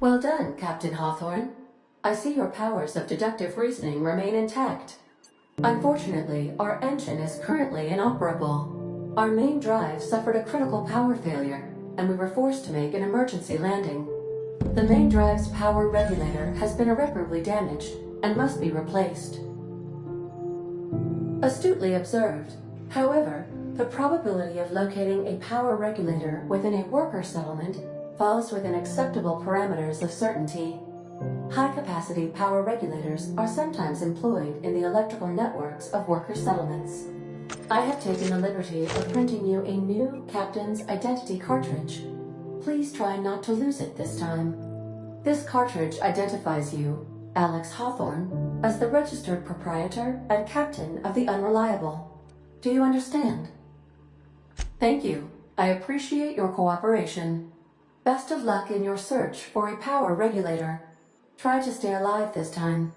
Well done, Captain Hawthorne. I see your powers of deductive reasoning remain intact. Unfortunately, our engine is currently inoperable. Our main drive suffered a critical power failure, and we were forced to make an emergency landing. The main drive's power regulator has been irreparably damaged and must be replaced. Astutely observed. However, the probability of locating a power regulator within a worker settlement falls within acceptable parameters of certainty. High-capacity power regulators are sometimes employed in the electrical networks of worker settlements. I have taken the liberty of printing you a new Captain's Identity cartridge. Please try not to lose it this time. This cartridge identifies you, Alex Hawthorne, as the registered proprietor and captain of the Unreliable. Do you understand? Thank you. I appreciate your cooperation. Best of luck in your search for a power regulator. Try to stay alive this time.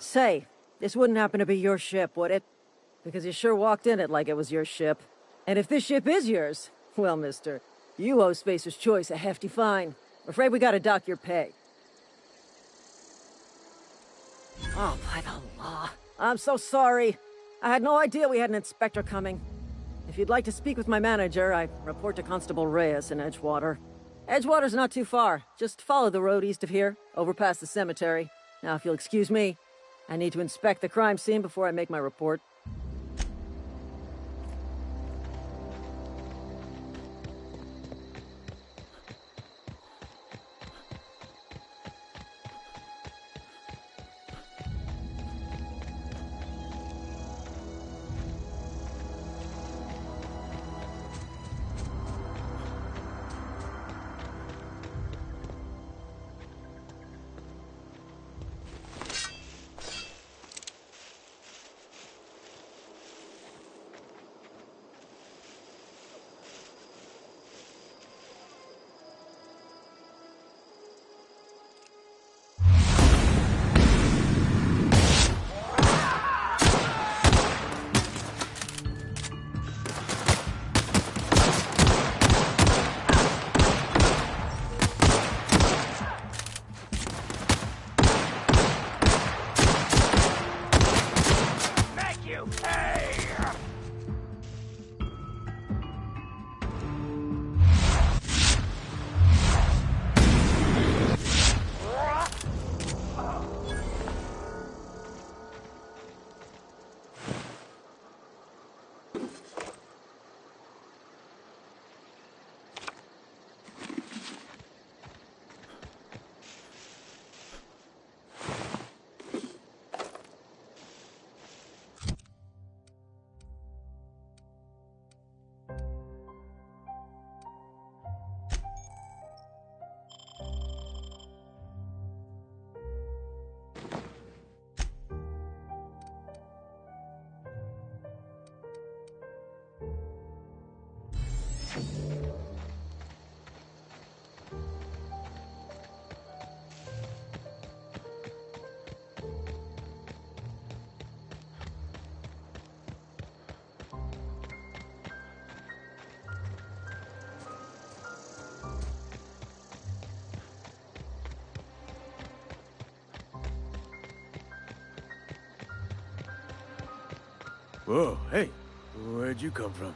Say, this wouldn't happen to be your ship, would it? Because you sure walked in it like it was your ship. And if this ship is yours, well, mister, you owe Spacer's Choice a hefty fine. I'm afraid we gotta dock your pay. Oh, by the law. I'm so sorry. I had no idea we had an inspector coming. If you'd like to speak with my manager, I report to Constable Reyes in Edgewater. Edgewater's not too far. Just follow the road east of here, over past the cemetery. Now, if you'll excuse me, I need to inspect the crime scene before I make my report. Whoa, hey, where'd you come from?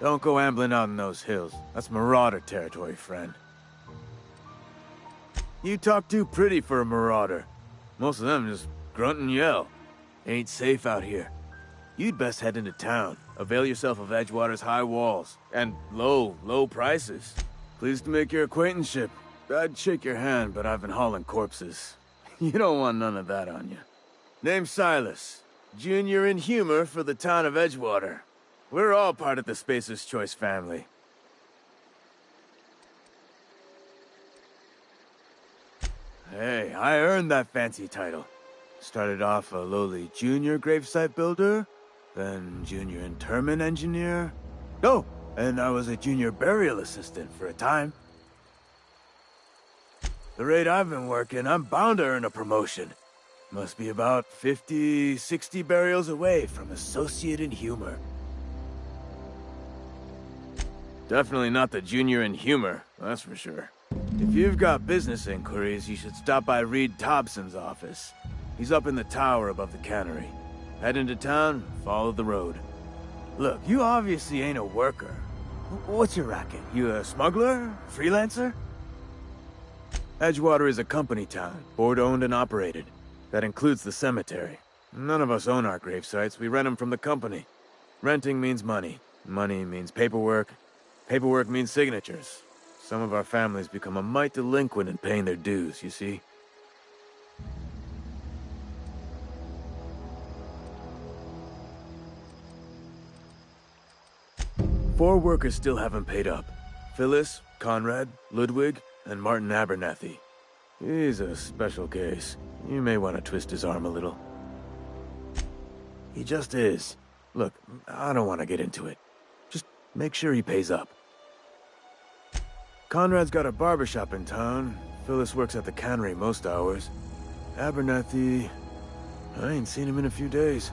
Don't go ambling out in those hills. That's marauder territory, friend. You talk too pretty for a marauder. Most of them just grunt and yell. Ain't safe out here. You'd best head into town. Avail yourself of Edgewater's high walls. And low prices. Pleased to make your acquaintanceship. I'd shake your hand, but I've been hauling corpses. You don't want none of that on you. Name's Silas. Junior in humor for the town of Edgewater. We're all part of the Spacer's Choice family. Hey, I earned that fancy title. Started off a lowly junior gravesite builder, then junior interment engineer. Oh, and I was a junior burial assistant for a time. The rate I've been working, I'm bound to earn a promotion. Must be about 50, 60 burials away from associate in humor. Definitely not the junior in humor, that's for sure. If you've got business inquiries, you should stop by Reed Thompson's office. He's up in the tower above the cannery. Head into town, follow the road. Look, you obviously ain't a worker. What's your racket? You a smuggler? Freelancer? Edgewater is a company town, board-owned and operated. That includes the cemetery. None of us own our gravesites, we rent them from the company. Renting means money. Money means paperwork. Paperwork means signatures. Some of our families become a mite delinquent in paying their dues, you see? Four workers still haven't paid up. Phyllis, Conrad, Ludwig, and Martin Abernathy. He's a special case. You may want to twist his arm a little. He just is. Look, I don't want to get into it. Just make sure he pays up. Conrad's got a barbershop in town. Phyllis works at the cannery most hours. Abernathy... I ain't seen him in a few days.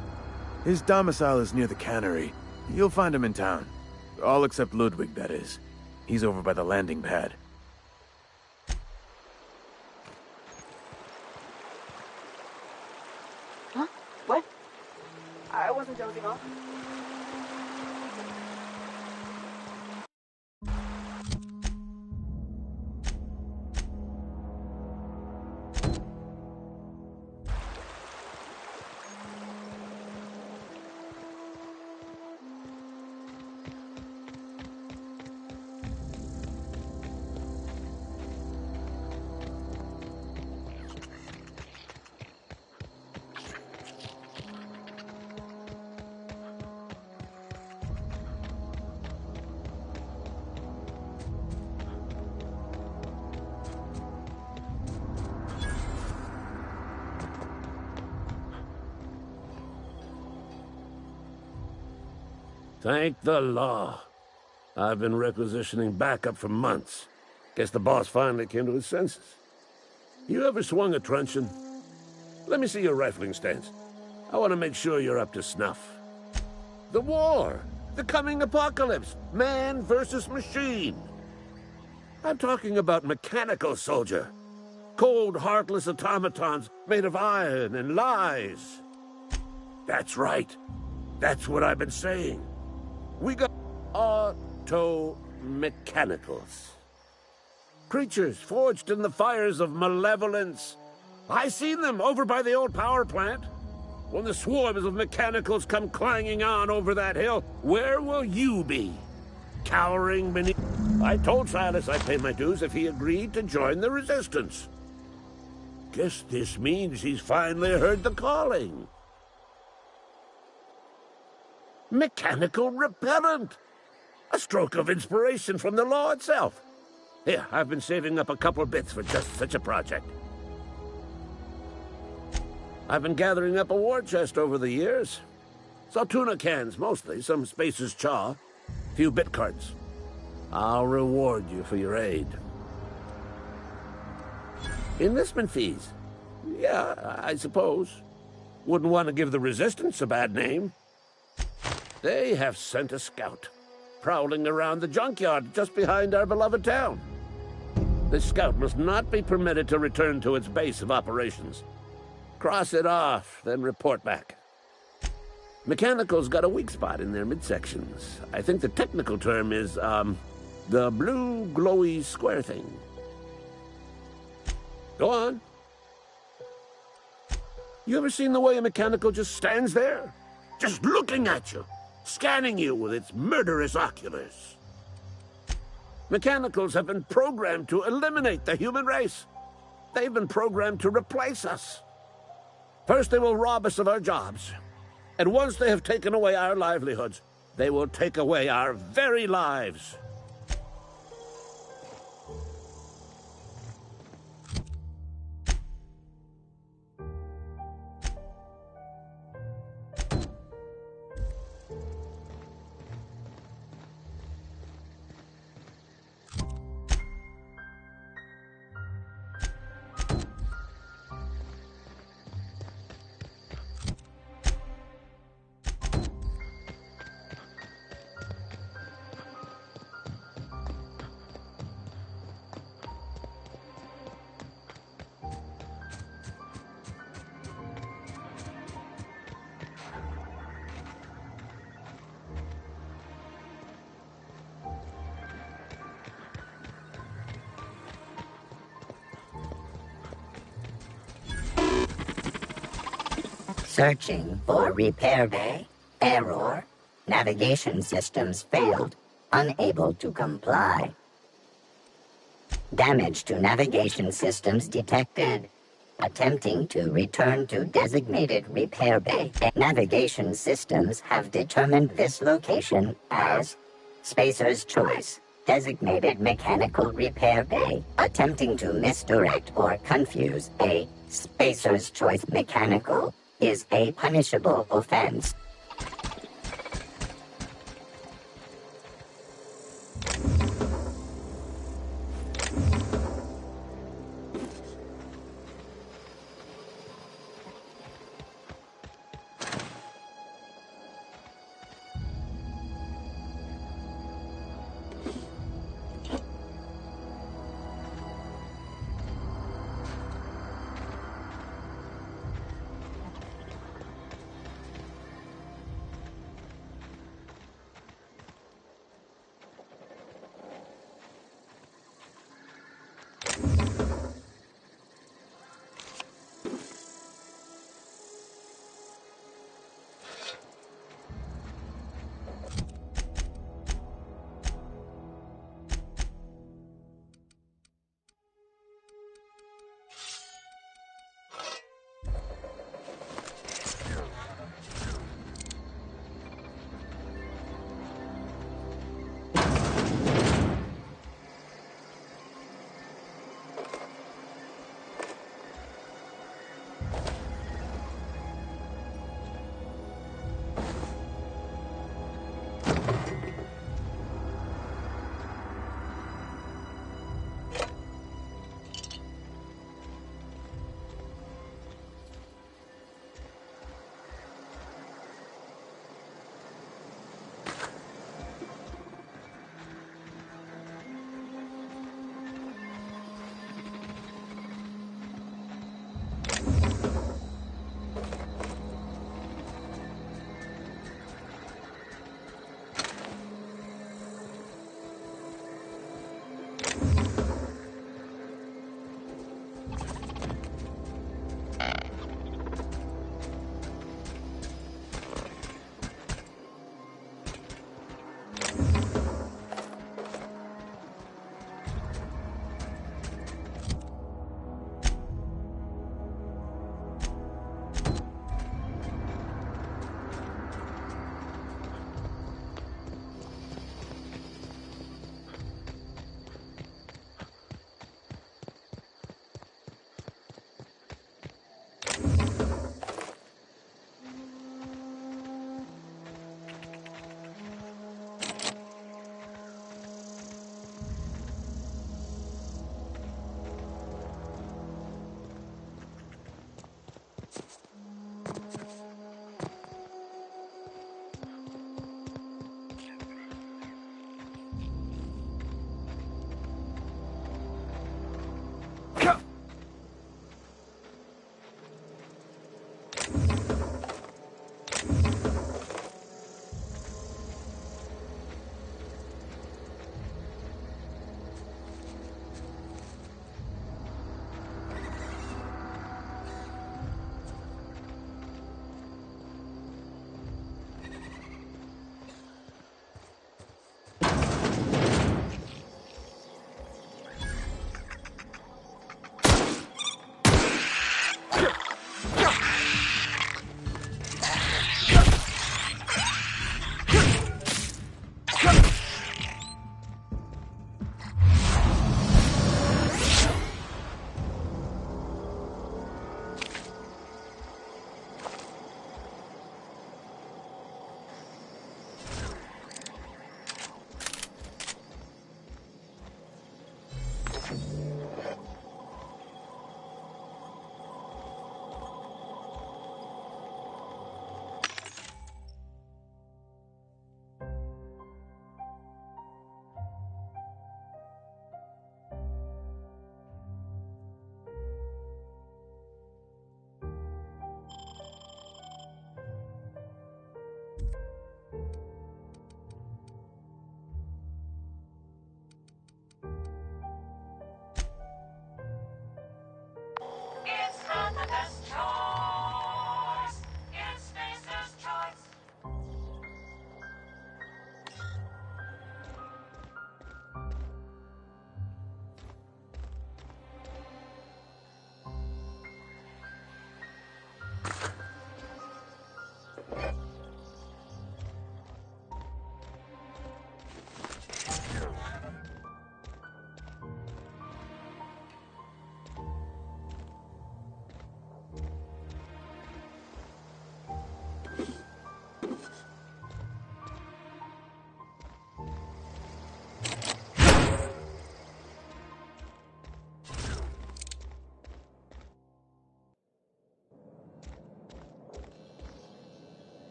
His domicile is near the cannery. You'll find him in town. All except Ludwig, that is. He's over by the landing pad. Huh? What? I wasn't dozing off. Thank the law. I've been requisitioning backup for months. Guess the boss finally came to his senses. You ever swung a truncheon? Let me see your rifling stance. I want to make sure you're up to snuff. The war! The coming apocalypse! Man versus machine! I'm talking about mechanical soldier. Cold, heartless automatons made of iron and lies. That's right. That's what I've been saying. We got auto-mechanicals. Creatures forged in the fires of malevolence. I seen them over by the old power plant. When the swarms of mechanicals come clanging on over that hill, where will you be? Cowering beneath... I told Silas I'd pay my dues if he agreed to join the resistance. Guess this means he's finally heard the calling. Mechanical repellent! A stroke of inspiration from the law itself. Here, I've been saving up a couple bits for just such a project. I've been gathering up a war chest over the years. Saw tuna cans, mostly, some Spacer's chaw. Few bit cards. I'll reward you for your aid. Enlistment fees? Yeah, I suppose. Wouldn't want to give the Resistance a bad name. They have sent a scout, prowling around the junkyard just behind our beloved town. This scout must not be permitted to return to its base of operations. Cross it off, then report back. Mechanical's got a weak spot in their midsections. I think the technical term is, the blue glowy square thing. Go on. You ever seen the way a mechanical just stands there? Just looking at you, scanning you with its murderous oculars. Mechanicals have been programmed to eliminate the human race. They've been programmed to replace us. First they will rob us of our jobs. And once they have taken away our livelihoods, they will take away our very lives. Searching for repair bay. Error. Navigation systems failed. Unable to comply. Damage to navigation systems detected. Attempting to return to designated repair bay. Navigation systems have determined this location as Spacer's Choice. Designated mechanical repair bay. Attempting to misdirect or confuse a Spacer's Choice mechanical is a punishable offense.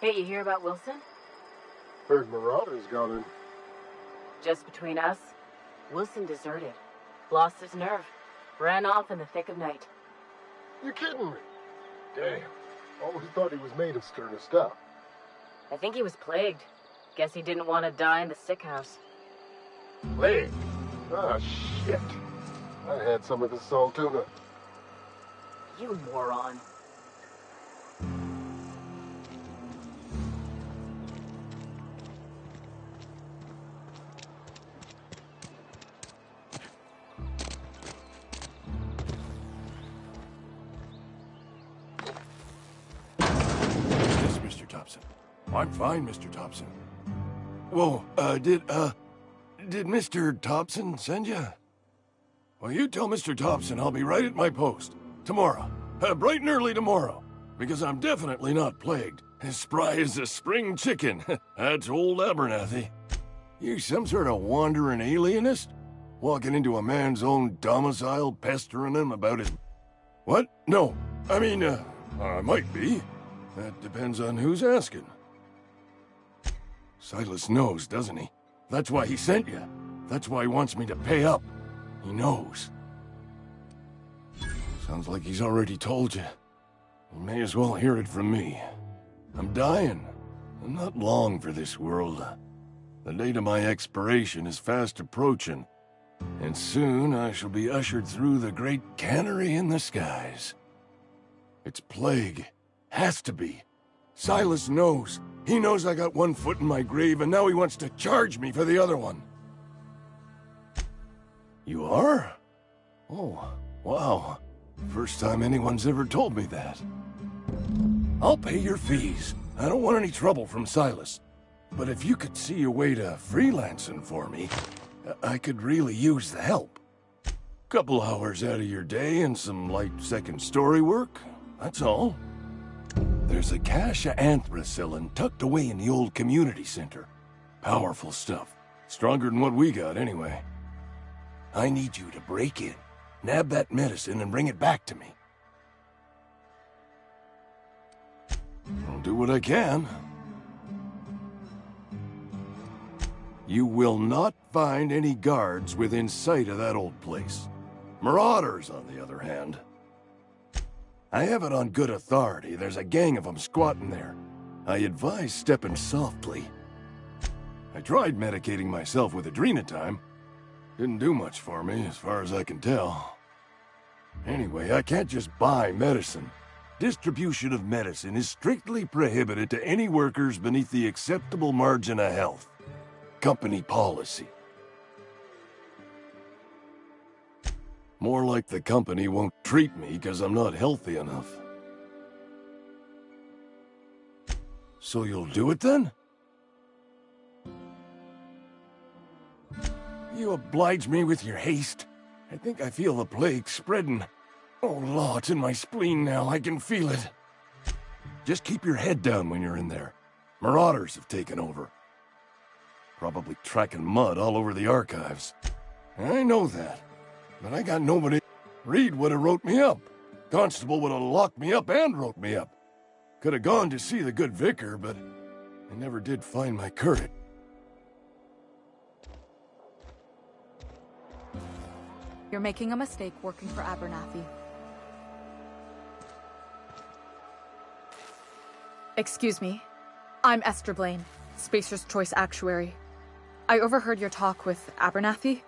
Hey, you hear about Wilson? Heard Marauders got in. Just between us, Wilson deserted. Lost his nerve. Ran off in the thick of night. You kidding me? Damn. Always thought he was made of sterner stuff. I think he was plagued. Guess he didn't want to die in the sick house. Plague? Ah, shit. I had some of the salt tuna. You moron. Yes, Mr. Thompson. I'm fine, Mr. Thompson. Whoa, did Mr. Thompson send you? Well, you tell Mr. Thompson I'll be right at my post. Tomorrow. Bright and early tomorrow. Because I'm definitely not plagued. As spry as a spring chicken. That's old Abernathy. You some sort of wandering alienist? Walking into a man's own domicile, pestering him about his... What? No. I mean, I might be. That depends on who's asking. Silas knows, doesn't he? That's why he sent you. That's why he wants me to pay up. He knows. Sounds like he's already told you. You may as well hear it from me. I'm dying. I'm not long for this world. The date of my expiration is fast approaching. And soon I shall be ushered through the great cannery in the skies. It's plague. Has to be. Silas knows. He knows I got one foot in my grave, and now he wants to charge me for the other one. You are? Oh, wow. First time anyone's ever told me that. I'll pay your fees. I don't want any trouble from Silas. But if you could see a way to freelancing for me, I could really use the help. Couple hours out of your day and some light second story work, that's all. There's a cache of anthracillin tucked away in the old community center. Powerful stuff. Stronger than what we got, anyway. I need you to break in, nab that medicine, and bring it back to me. I'll do what I can. You will not find any guards within sight of that old place. Marauders, on the other hand. I have it on good authority. There's a gang of them squatting there. I advise stepping softly. I tried medicating myself with Adrenatime. Didn't do much for me, as far as I can tell. Anyway, I can't just buy medicine. Distribution of medicine is strictly prohibited to any workers beneath the acceptable margin of health. Company policy. More like the company won't treat me because I'm not healthy enough. So you'll do it then? You oblige me with your haste. I think I feel the plague spreading. Oh, law, it's in my spleen now. I can feel it. Just keep your head down when you're in there. Marauders have taken over. Probably tracking mud all over the archives. I know that. But I got nobody. Reed would have wrote me up. Constable would have locked me up and wrote me up. Could have gone to see the good vicar, but I never did find my courage. You're making a mistake working for Abernathy. Excuse me. I'm Esther Blaine, Spacer's Choice Actuary. I overheard your talk with Abernathy.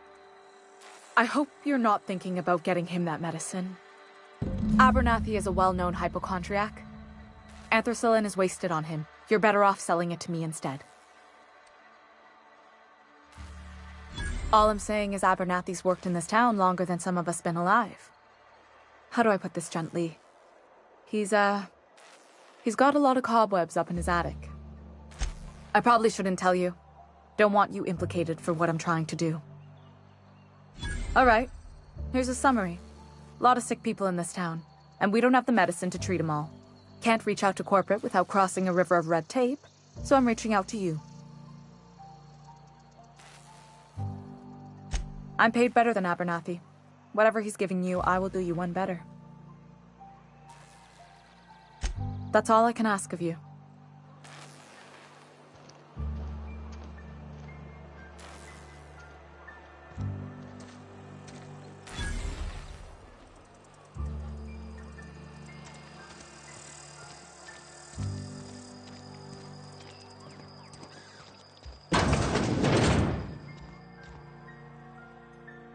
I hope you're not thinking about getting him that medicine. Abernathy is a well-known hypochondriac. Anthracillin is wasted on him. You're better off selling it to me instead. All I'm saying is Abernathy's worked in this town longer than some of us been alive. How do I put this gently? He's got a lot of cobwebs up in his attic. I probably shouldn't tell you. Don't want you implicated for what I'm trying to do. Alright, here's a summary. A lot of sick people in this town, and we don't have the medicine to treat them all. Can't reach out to corporate without crossing a river of red tape, so I'm reaching out to you. I'm paid better than Abernathy. Whatever he's giving you, I will do you one better. That's all I can ask of you.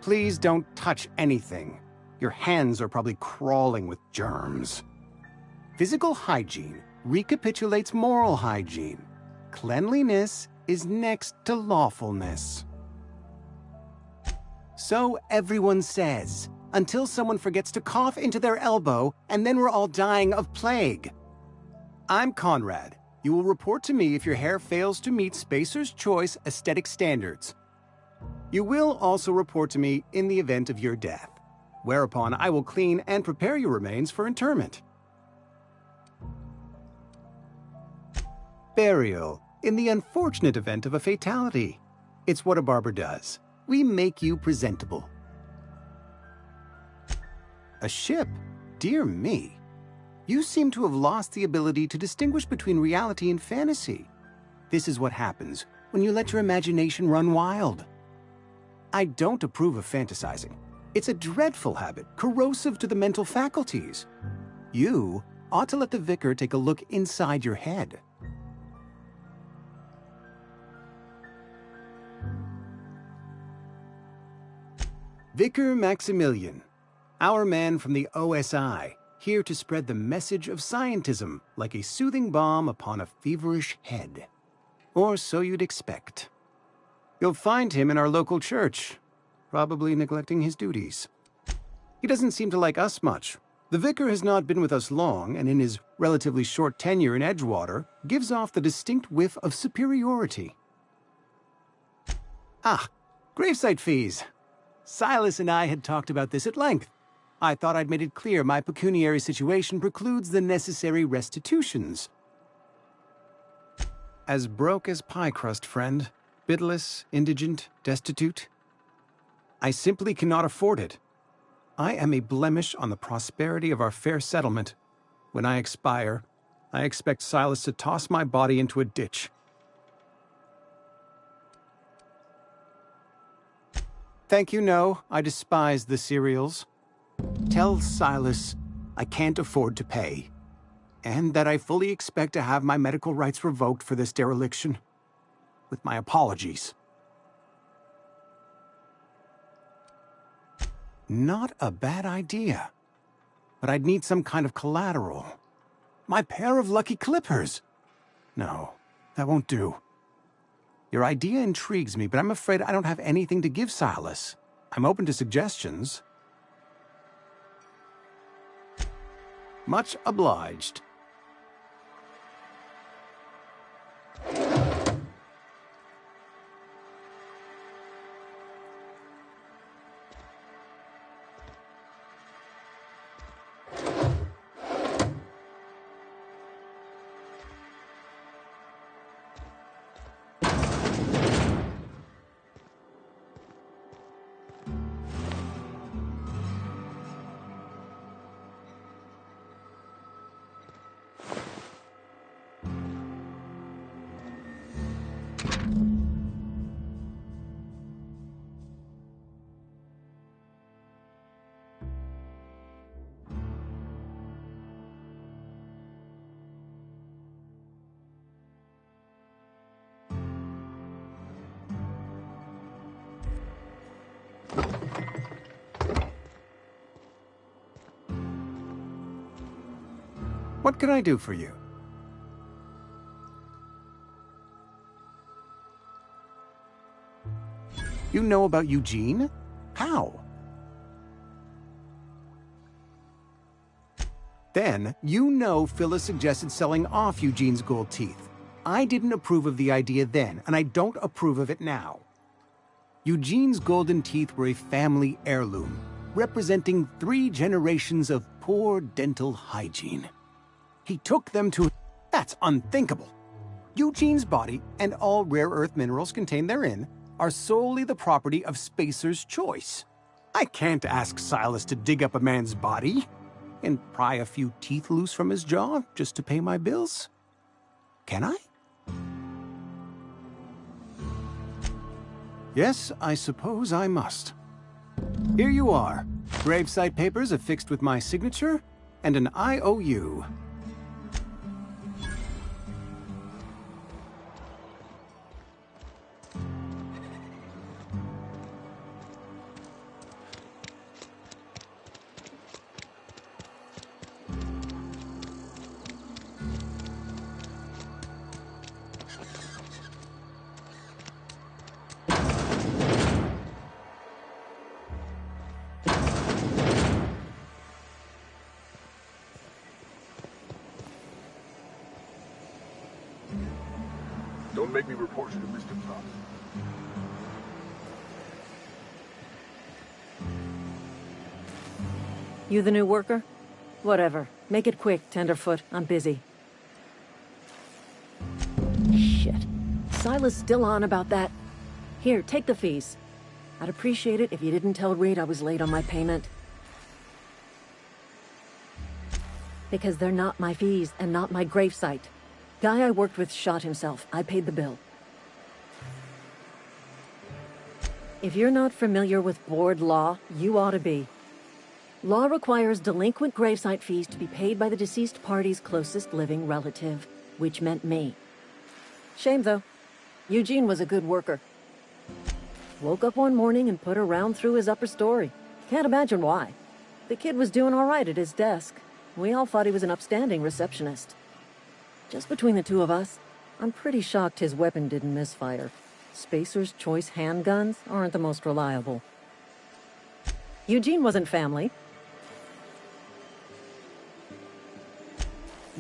Please don't touch anything. Your hands are probably crawling with germs. Physical hygiene recapitulates moral hygiene. Cleanliness is next to lawfulness. So everyone says, until someone forgets to cough into their elbow, and then we're all dying of plague. I'm Conrad. You will report to me if your hair fails to meet Spacer's Choice aesthetic standards. You will also report to me in the event of your death, whereupon I will clean and prepare your remains for interment. Burial, in the unfortunate event of a fatality. It's what a barber does. We make you presentable. A ship? Dear me. You seem to have lost the ability to distinguish between reality and fantasy. This is what happens when you let your imagination run wild. I don't approve of fantasizing. It's a dreadful habit, corrosive to the mental faculties. You ought to let the vicar take a look inside your head. Vicar Maximilian, our man from the OSI, here to spread the message of scientism like a soothing balm upon a feverish head. Or so you'd expect. You'll find him in our local church, probably neglecting his duties. He doesn't seem to like us much. The vicar has not been with us long, and in his relatively short tenure in Edgewater, gives off the distinct whiff of superiority. Ah, gravesite fees. Silas and I had talked about this at length. I thought I'd made it clear my pecuniary situation precludes the necessary restitutions. As broke as pie crust, friend. Bidless, indigent, destitute. I simply cannot afford it. I am a blemish on the prosperity of our fair settlement. When I expire, I expect Silas to toss my body into a ditch. Thank you, no. I despise the cereals. Tell Silas I can't afford to pay, and that I fully expect to have my medical rights revoked for this dereliction. With my apologies. Not a bad idea. But I'd need some kind of collateral. My pair of lucky clippers! No, that won't do. Your idea intrigues me, but I'm afraid I don't have anything to give Silas. I'm open to suggestions. Much obliged. What can I do for you? You know about Eugene? How? Then, you know Phyllis suggested selling off Eugene's gold teeth. I didn't approve of the idea then, and I don't approve of it now. Eugene's golden teeth were a family heirloom, representing 3 generations of poor dental hygiene. He took them to... That's unthinkable. Eugene's body, and all rare earth minerals contained therein, are solely the property of Spacer's Choice. I can't ask Silas to dig up a man's body and pry a few teeth loose from his jaw just to pay my bills. Can I? Yes, I suppose I must. Here you are. Gravesite papers affixed with my signature and an IOU. Don't make me report you to Mr. Fox. You the new worker? Whatever. Make it quick, Tenderfoot. I'm busy. Shit. Silas still on about that. Here, take the fees. I'd appreciate it if you didn't tell Reed I was late on my payment. Because they're not my fees and not my gravesite. Guy I worked with shot himself. I paid the bill. If you're not familiar with board law, you ought to be. Law requires delinquent gravesite fees to be paid by the deceased party's closest living relative, which meant me. Shame, though. Eugene was a good worker. Woke up one morning and put a round through his upper story. Can't imagine why. The kid was doing all right at his desk. We all thought he was an upstanding receptionist. Just between the two of us, I'm pretty shocked his weapon didn't misfire. Spacer's Choice handguns aren't the most reliable. Eugene wasn't family.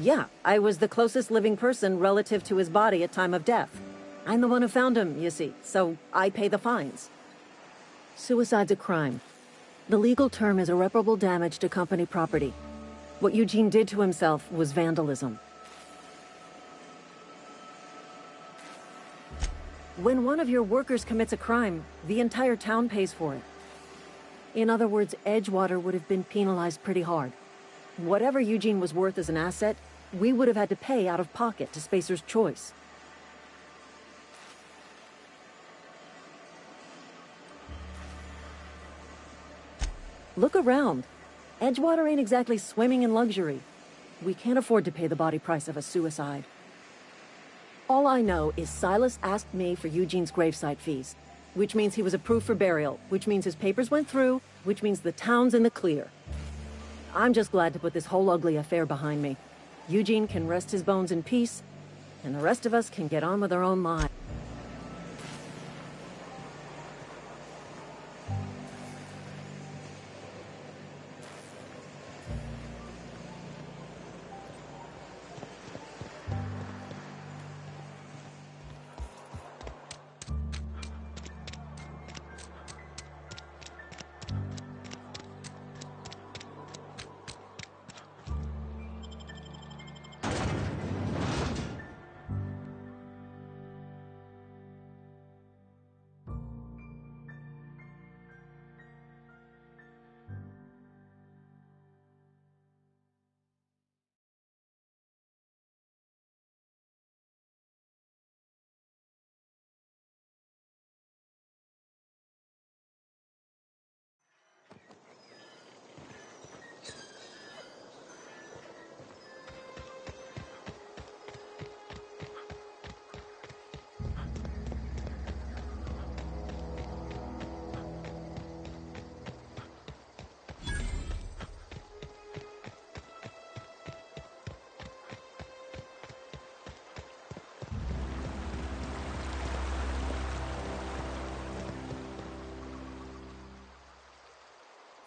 Yeah, I was the closest living person relative to his body at time of death. I'm the one who found him, you see, so I pay the fines. Suicide's a crime. The legal term is irreparable damage to company property. What Eugene did to himself was vandalism. When one of your workers commits a crime, the entire town pays for it. In other words, Edgewater would have been penalized pretty hard. Whatever Eugene was worth as an asset, we would have had to pay out of pocket to Spacer's Choice. Look around. Edgewater ain't exactly swimming in luxury. We can't afford to pay the body price of a suicide. All I know is Silas asked me for Eugene's gravesite fees, which means he was approved for burial, which means his papers went through, which means the town's in the clear. I'm just glad to put this whole ugly affair behind me. Eugene can rest his bones in peace, and the rest of us can get on with our own lives.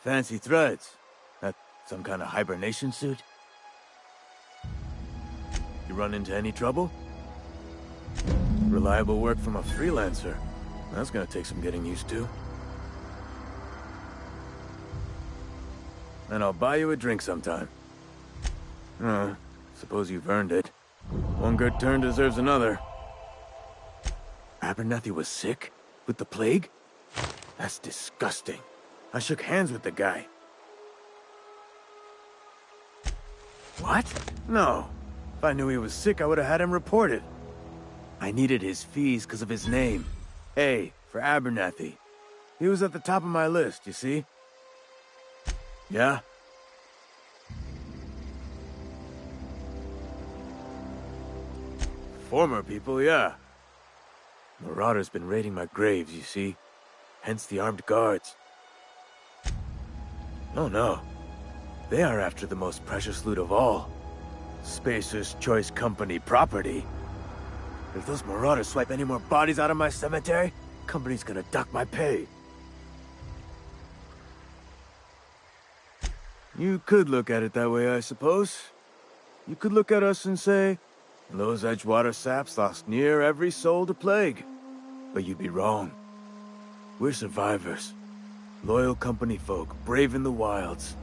Fancy threads. That some kind of hibernation suit? You run into any trouble? Reliable work from a freelancer. That's gonna take some getting used to. And I'll buy you a drink sometime. Suppose you've earned it. One good turn deserves another. Abernathy was sick? With the plague? That's disgusting. I shook hands with the guy. What? No. If I knew he was sick, I would have had him reported. I needed his fees because of his name. A, for Abernathy. He was at the top of my list, you see? Yeah? Former people, yeah. Marauders been raiding my graves, you see? Hence the armed guards. Oh no. They are after the most precious loot of all. Spacer's Choice Company property. If those marauders swipe any more bodies out of my cemetery, company's gonna dock my pay. You could look at it that way, I suppose. You could look at us and say, those Edgewater saps lost near every soul to plague. But you'd be wrong. We're survivors. Loyal company folk, brave in the wilds.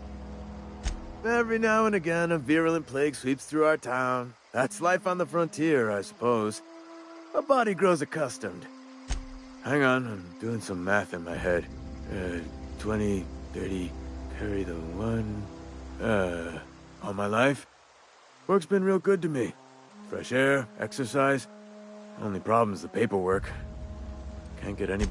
Every now and again, a virulent plague sweeps through our town. That's life on the frontier, I suppose. A body grows accustomed. Hang on, I'm doing some math in my head. 20, 30, carry the one... all my life? Work's been real good to me. Fresh air, exercise. Only problem's the paperwork. Can't get any...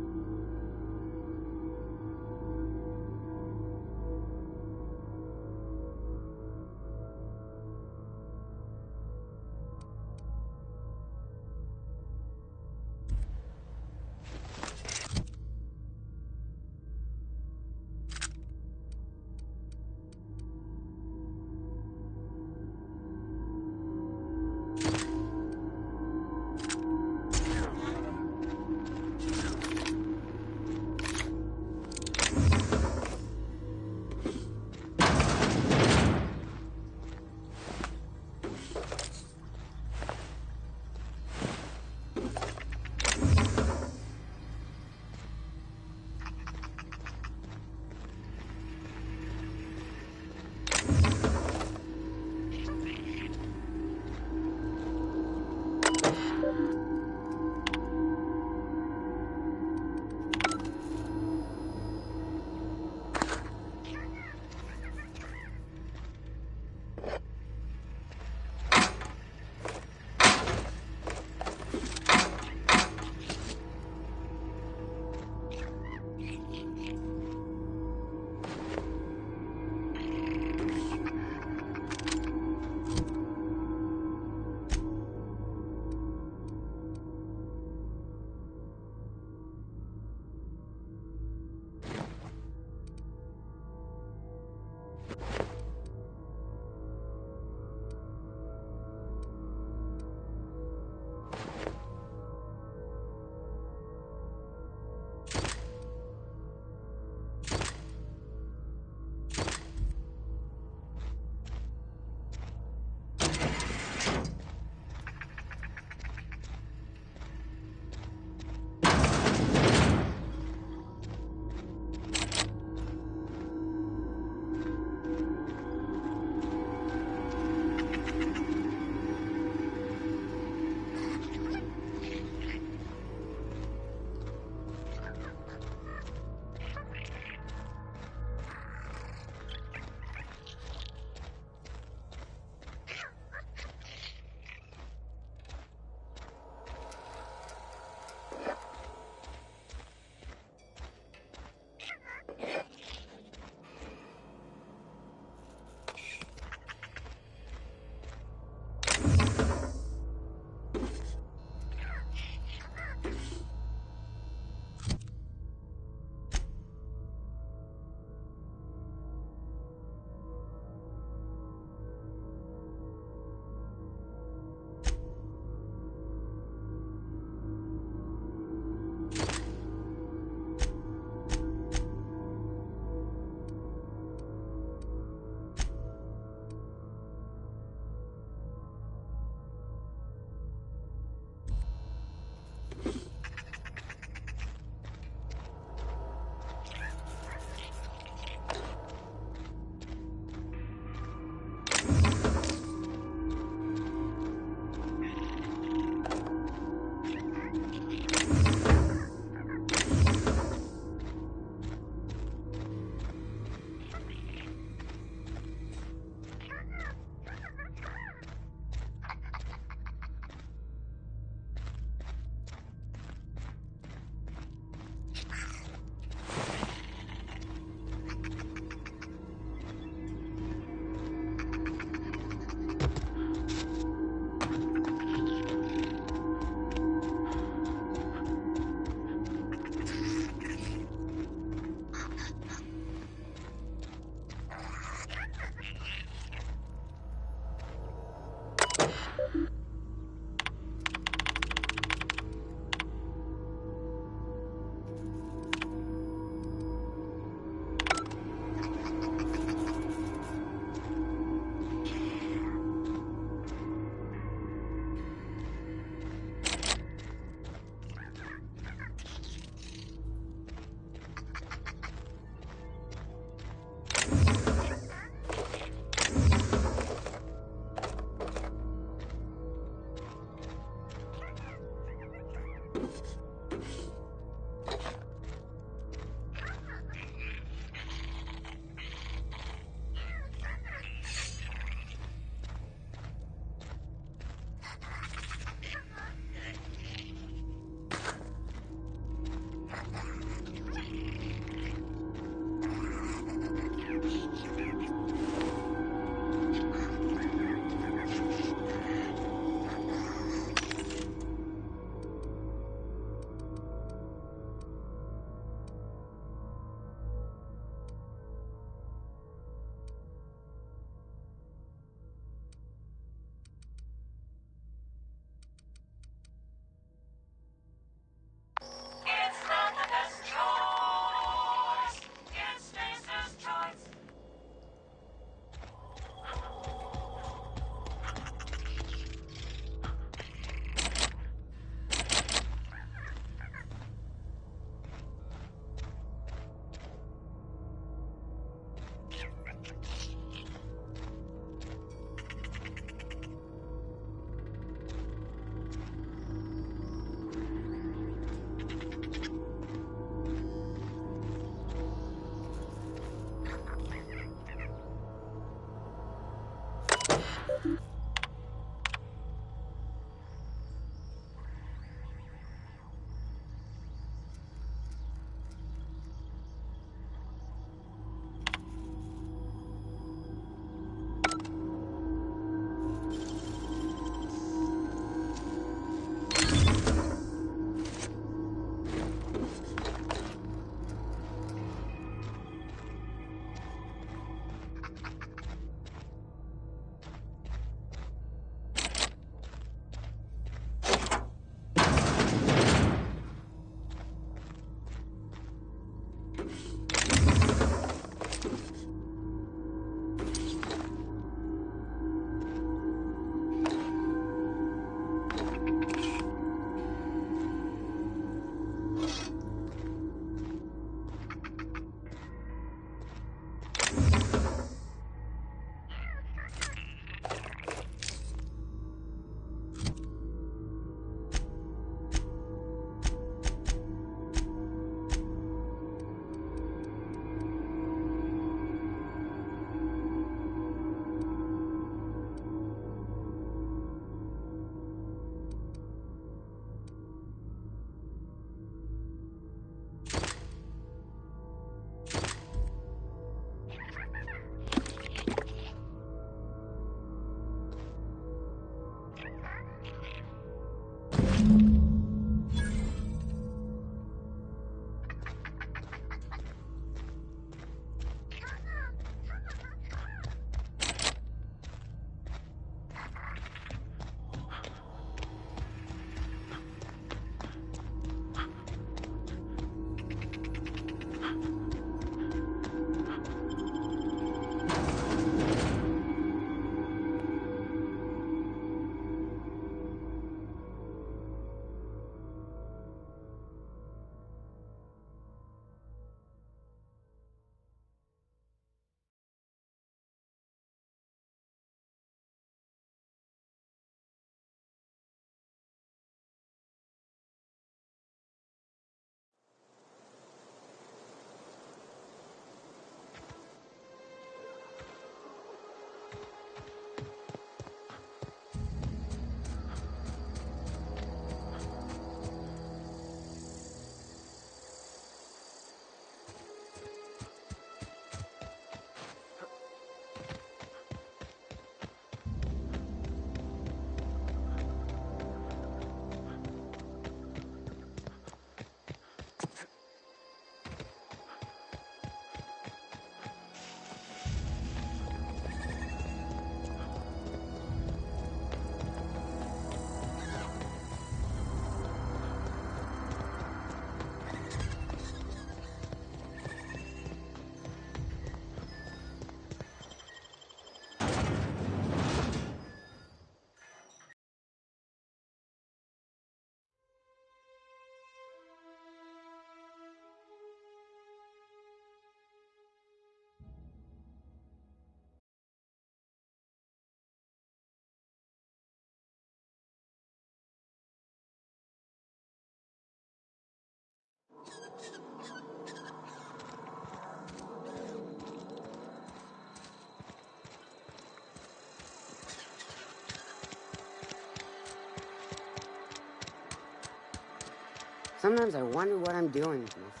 Sometimes I wonder what I'm doing with myself.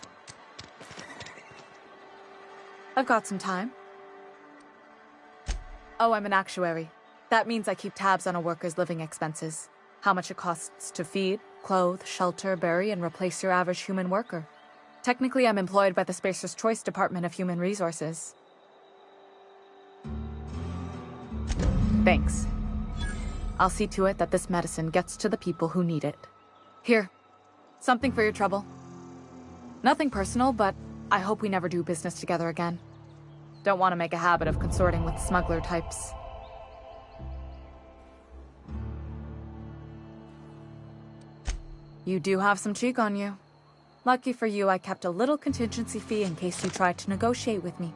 I've got some time. Oh, I'm an actuary. That means I keep tabs on a worker's living expenses. How much it costs to feed, clothe, shelter, bury, and replace your average human worker. Technically, I'm employed by the Spacer's Choice Department of Human Resources. Thanks. I'll see to it that this medicine gets to the people who need it. Here. Something for your trouble. Nothing personal, but I hope we never do business together again. Don't want to make a habit of consorting with smuggler types. You do have some cheek on you. Lucky for you, I kept a little contingency fee in case you tried to negotiate with me.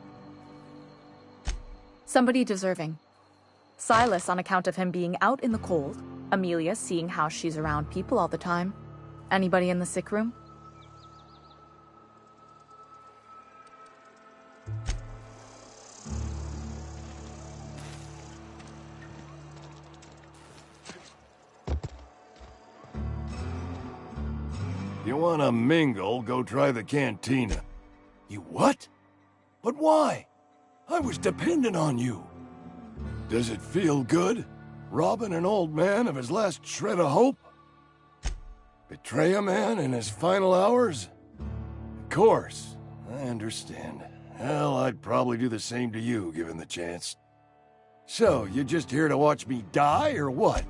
Somebody deserving. Silas on account of him being out in the cold. Amelia seeing how she's around people all the time. Anybody in the sick room? You wanna mingle, go try the cantina. You what? But why? I was dependent on you. Does it feel good? Robbing an old man of his last shred of hope? Betray a man in his final hours? Of course, I understand. Hell, I'd probably do the same to you, given the chance. So, you just here to watch me die, or what?